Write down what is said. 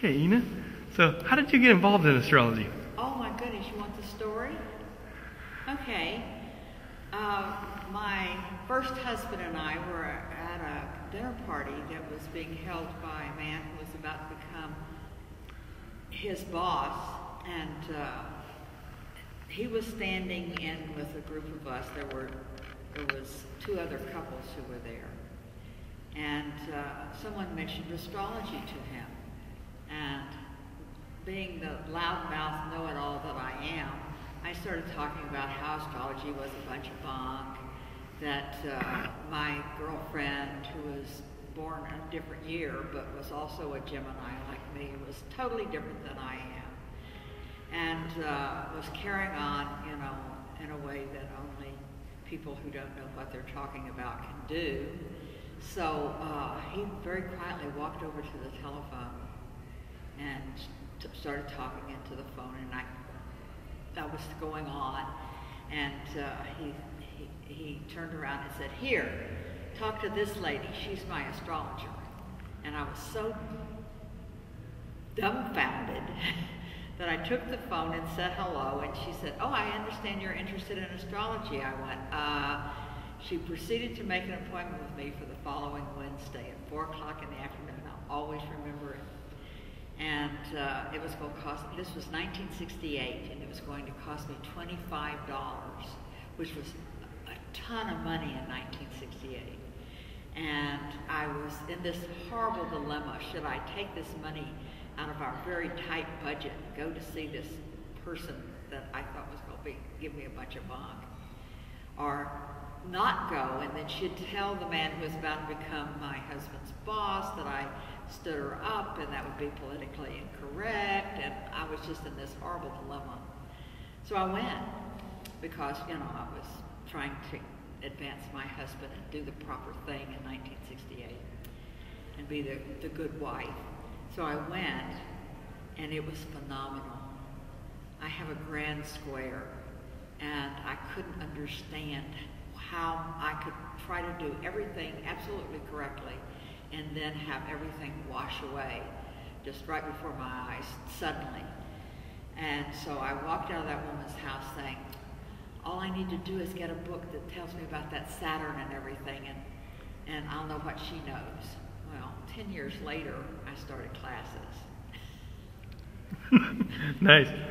Hey, Ena. So, how did you get involved in astrology? Oh my goodness, you want the story? Okay. My first husband and I were at a dinner party that was being held by a man who was about to become his boss, and he was standing in with a group of us. There was two other couples who were there, and someone mentioned astrology to him, and being the loudmouth know-it-all that I am, I started talking about how astrology was a bunch of bunk, that my girlfriend, who was born a different year but was also a Gemini like me, was totally different than I am, and was carrying on, you know, in a way that only people who don't know what they're talking about can do. So he very quietly walked over to the telephone and started talking into the phone, and that was going on, and he turned around and said, "Here, talk to this lady, she's my astrologer." And I was so dumbfounded that I took the phone and said hello, and she said, "Oh, I understand you're interested in astrology." I went, She proceeded to make an appointment with me for the following Wednesday at 4 o'clock in the afternoon. I'll always remember it. And it was going to cost, this was 1968, and it was going to cost me $25, which was a ton of money in 1968. And I was in this horrible dilemma. Should I take this money out of our very tight budget and go to see this person that I thought was going to give me a bunch of bunk, or not go, and then she'd tell the man who was about to become my husband's boss that I stood her up, and that would be politically incorrect, and I was just in this horrible dilemma. So I went, because, you know, I was trying to advance my husband and do the proper thing in 1968 and be the good wife. So I went, and it was phenomenal. I have a grand square, and I couldn't understand how I could try to do everything absolutely correctly and then have everything wash away just right before my eyes suddenly. And so I walked out of that woman's house saying, all I need to do is get a book that tells me about that Saturn and everything, and I'll know what she knows. Well, 10 years later, I started classes. Nice.